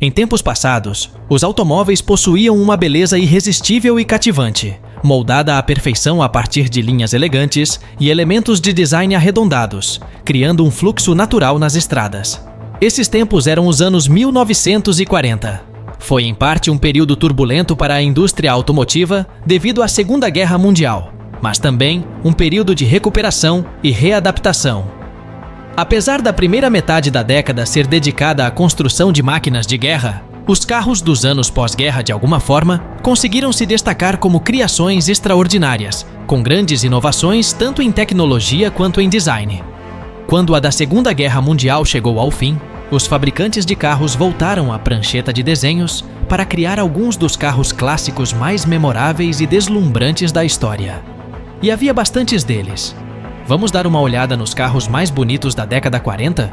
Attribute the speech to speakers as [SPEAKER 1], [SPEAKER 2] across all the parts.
[SPEAKER 1] Em tempos passados, os automóveis possuíam uma beleza irresistível e cativante, moldada à perfeição a partir de linhas elegantes e elementos de design arredondados, criando um fluxo natural nas estradas. Esses tempos eram os anos 1940. Foi em parte um período turbulento para a indústria automotiva devido à Segunda Guerra Mundial, mas também um período de recuperação e readaptação. Apesar da primeira metade da década ser dedicada à construção de máquinas de guerra, os carros dos anos pós-guerra, de alguma forma, conseguiram se destacar como criações extraordinárias, com grandes inovações tanto em tecnologia quanto em design. Quando a da Segunda Guerra Mundial chegou ao fim, os fabricantes de carros voltaram à prancheta de desenhos para criar alguns dos carros clássicos mais memoráveis e deslumbrantes da história. E havia bastantes deles. Vamos dar uma olhada nos carros mais bonitos da década 40?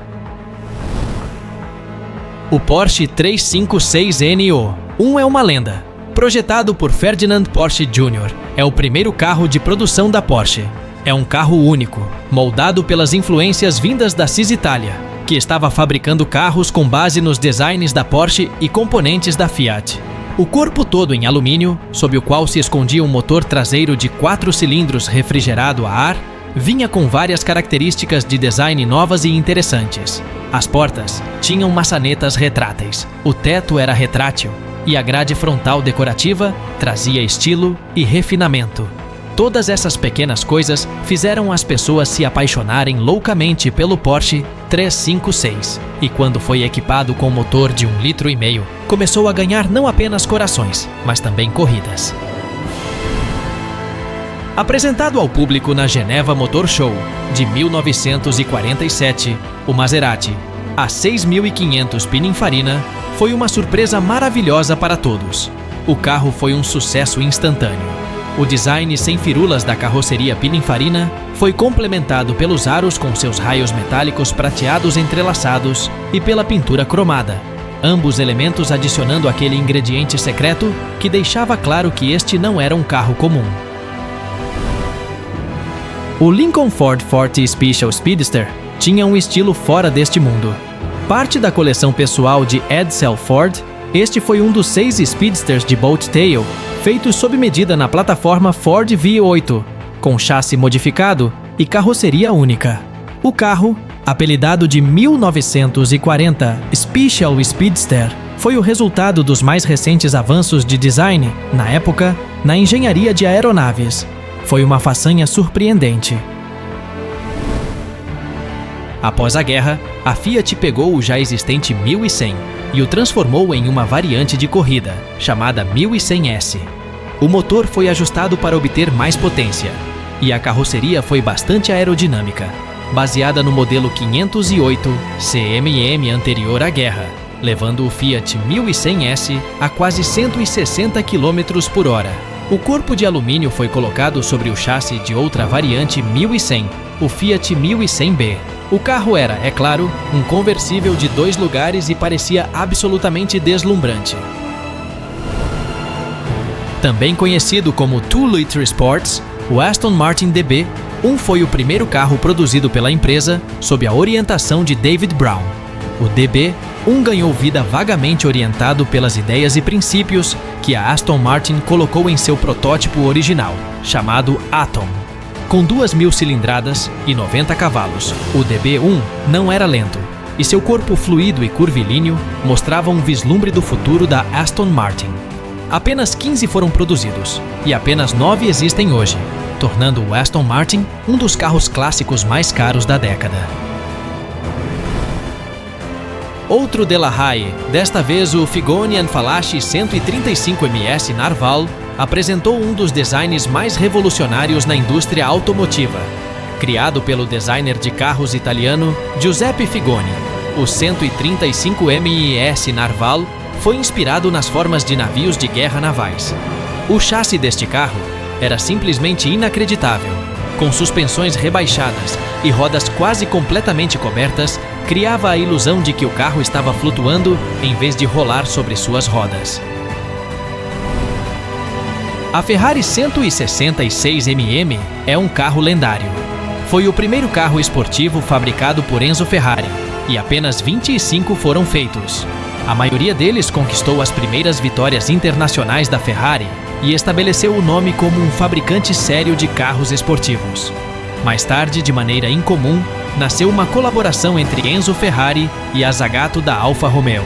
[SPEAKER 1] O Porsche 356NO. É uma lenda. Projetado por Ferdinand Porsche Jr., é o primeiro carro de produção da Porsche. É um carro único, moldado pelas influências vindas da Cisitalia, que estava fabricando carros com base nos designs da Porsche e componentes da Fiat. O corpo todo em alumínio, sob o qual se escondia um motor traseiro de 4 cilindros refrigerado a ar, vinha com várias características de design novas e interessantes. As portas tinham maçanetas retráteis, o teto era retrátil e a grade frontal decorativa trazia estilo e refinamento. Todas essas pequenas coisas fizeram as pessoas se apaixonarem loucamente pelo Porsche 356. E quando foi equipado com motor de 1,5 litros, começou a ganhar não apenas corações, mas também corridas. Apresentado ao público na Geneva Motor Show de 1947, o Maserati A6500 Pininfarina foi uma surpresa maravilhosa para todos. O carro foi um sucesso instantâneo. O design sem firulas da carroceria Pininfarina foi complementado pelos aros com seus raios metálicos prateados entrelaçados e pela pintura cromada, ambos elementos adicionando aquele ingrediente secreto que deixava claro que este não era um carro comum. O Lincoln Ford Forte Special Speedster tinha um estilo fora deste mundo. Parte da coleção pessoal de Edsel Ford, este foi um dos 6 Speedsters de Boat Tail, feitos sob medida na plataforma Ford V8, com chassi modificado e carroceria única. O carro, apelidado de 1940 Special Speedster, foi o resultado dos mais recentes avanços de design, na época, na engenharia de aeronaves. Foi uma façanha surpreendente. Após a guerra, a Fiat pegou o já existente 1100 e o transformou em uma variante de corrida, chamada 1100S. O motor foi ajustado para obter mais potência, e a carroceria foi bastante aerodinâmica, baseada no modelo 508 CMM anterior à guerra, levando o Fiat 1100S a quase 160 km por hora. O corpo de alumínio foi colocado sobre o chassi de outra variante 1100, o Fiat 1100B. O carro era, é claro, um conversível de 2 lugares e parecia absolutamente deslumbrante. Também conhecido como 2-liter Sports, o Aston Martin DB1 foi o primeiro carro produzido pela empresa sob a orientação de David Brown. O DB1 ganhou vida vagamente orientado pelas ideias e princípios que a Aston Martin colocou em seu protótipo original, chamado Atom. Com 2.000 cilindradas e 90 cavalos, o DB1 não era lento, e seu corpo fluido e curvilíneo mostrava um vislumbre do futuro da Aston Martin. Apenas 15 foram produzidos, e apenas 9 existem hoje, tornando o Aston Martin um dos carros clássicos mais caros da década. Outro Delahaye, desta vez o Figone & Falachi 135 MS Narval, apresentou um dos designs mais revolucionários na indústria automotiva. Criado pelo designer de carros italiano Giuseppe Figone, o 135 MIS Narval foi inspirado nas formas de navios de guerra navais. O chassi deste carro era simplesmente inacreditável. Com suspensões rebaixadas e rodas quase completamente cobertas, criava a ilusão de que o carro estava flutuando em vez de rolar sobre suas rodas. A Ferrari 166mm é um carro lendário. Foi o primeiro carro esportivo fabricado por Enzo Ferrari, e apenas 25 foram feitos. A maioria deles conquistou as primeiras vitórias internacionais da Ferrari e estabeleceu o nome como um fabricante sério de carros esportivos. Mais tarde, de maneira incomum, nasceu uma colaboração entre Enzo Ferrari e a Zagato da Alfa Romeo.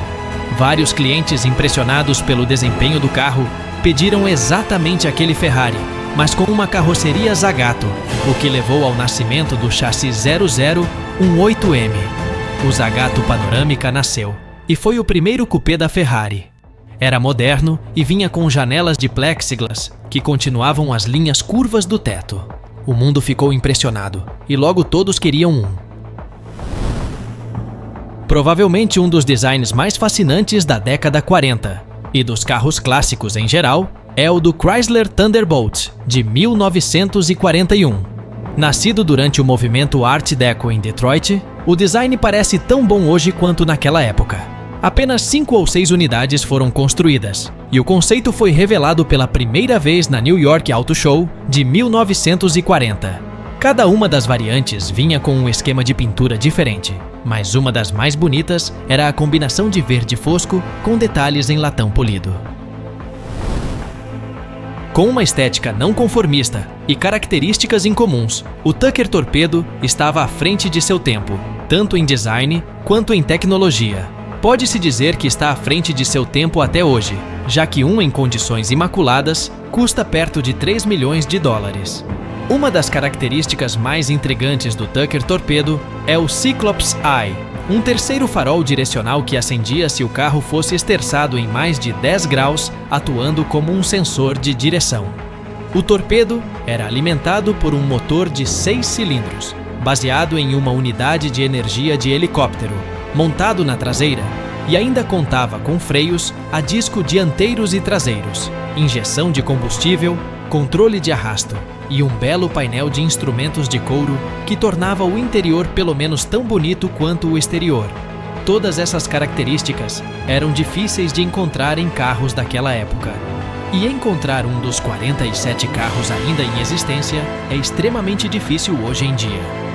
[SPEAKER 1] Vários clientes impressionados pelo desempenho do carro pediram exatamente aquele Ferrari, mas com uma carroceria Zagato, o que levou ao nascimento do chassi 0018M. O Zagato Panorâmica nasceu e foi o primeiro coupé da Ferrari. Era moderno e vinha com janelas de plexiglas que continuavam as linhas curvas do teto. O mundo ficou impressionado e logo todos queriam um. Provavelmente um dos designs mais fascinantes da década 40 e dos carros clássicos em geral é o do Chrysler Thunderbolt, de 1941. Nascido durante o movimento Art Deco em Detroit, o design parece tão bom hoje quanto naquela época. Apenas 5 ou 6 unidades foram construídas, e o conceito foi revelado pela primeira vez na New York Auto Show de 1940. Cada uma das variantes vinha com um esquema de pintura diferente, mas uma das mais bonitas era a combinação de verde fosco com detalhes em latão polido. Com uma estética não conformista e características incomuns, o Tucker Torpedo estava à frente de seu tempo, tanto em design quanto em tecnologia. Pode-se dizer que está à frente de seu tempo até hoje, já que um em condições imaculadas custa perto de 3 milhões de dólares. Uma das características mais intrigantes do Tucker Torpedo é o Cyclops Eye, um terceiro farol direcional que acendia se o carro fosse esterçado em mais de 10 graus, atuando como um sensor de direção. O torpedo era alimentado por um motor de 6 cilindros, baseado em uma unidade de energia de helicóptero, montado na traseira, e ainda contava com freios a disco dianteiros e traseiros, injeção de combustível, controle de arrasto e um belo painel de instrumentos de couro que tornava o interior pelo menos tão bonito quanto o exterior. Todas essas características eram difíceis de encontrar em carros daquela época. E encontrar um dos 47 carros ainda em existência é extremamente difícil hoje em dia.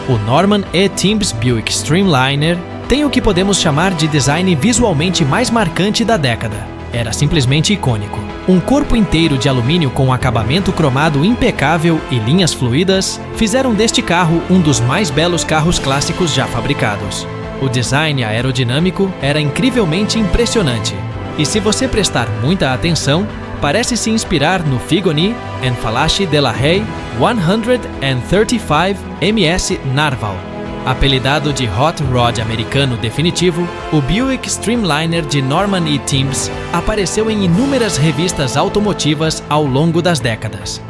[SPEAKER 1] O Norman E. Timms Buick Streamliner tem o que podemos chamar de design visualmente mais marcante da década. Era simplesmente icônico. Um corpo inteiro de alumínio com acabamento cromado impecável e linhas fluídas fizeram deste carro um dos mais belos carros clássicos já fabricados. O design aerodinâmico era incrivelmente impressionante. E se você prestar muita atenção, parece se inspirar no Figoni Enfalache de la Rey 135 MS Narval. Apelidado de Hot Rod americano definitivo, o Buick Streamliner de Norman E. Timms apareceu em inúmeras revistas automotivas ao longo das décadas.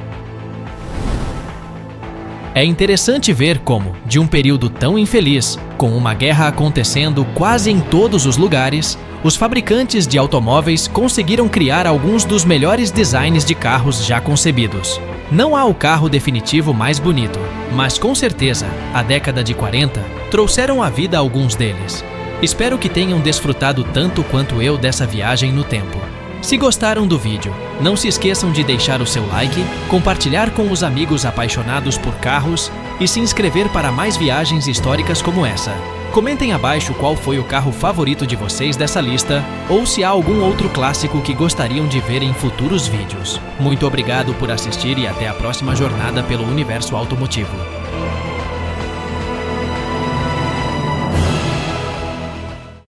[SPEAKER 1] É interessante ver como, de um período tão infeliz, com uma guerra acontecendo quase em todos os lugares, os fabricantes de automóveis conseguiram criar alguns dos melhores designs de carros já concebidos. Não há o carro definitivo mais bonito, mas com certeza, a década de 40 trouxeram à vida alguns deles. Espero que tenham desfrutado tanto quanto eu dessa viagem no tempo. Se gostaram do vídeo, não se esqueçam de deixar o seu like, compartilhar com os amigos apaixonados por carros e se inscrever para mais viagens históricas como essa. Comentem abaixo qual foi o carro favorito de vocês dessa lista ou se há algum outro clássico que gostariam de ver em futuros vídeos. Muito obrigado por assistir e até a próxima jornada pelo universo automotivo.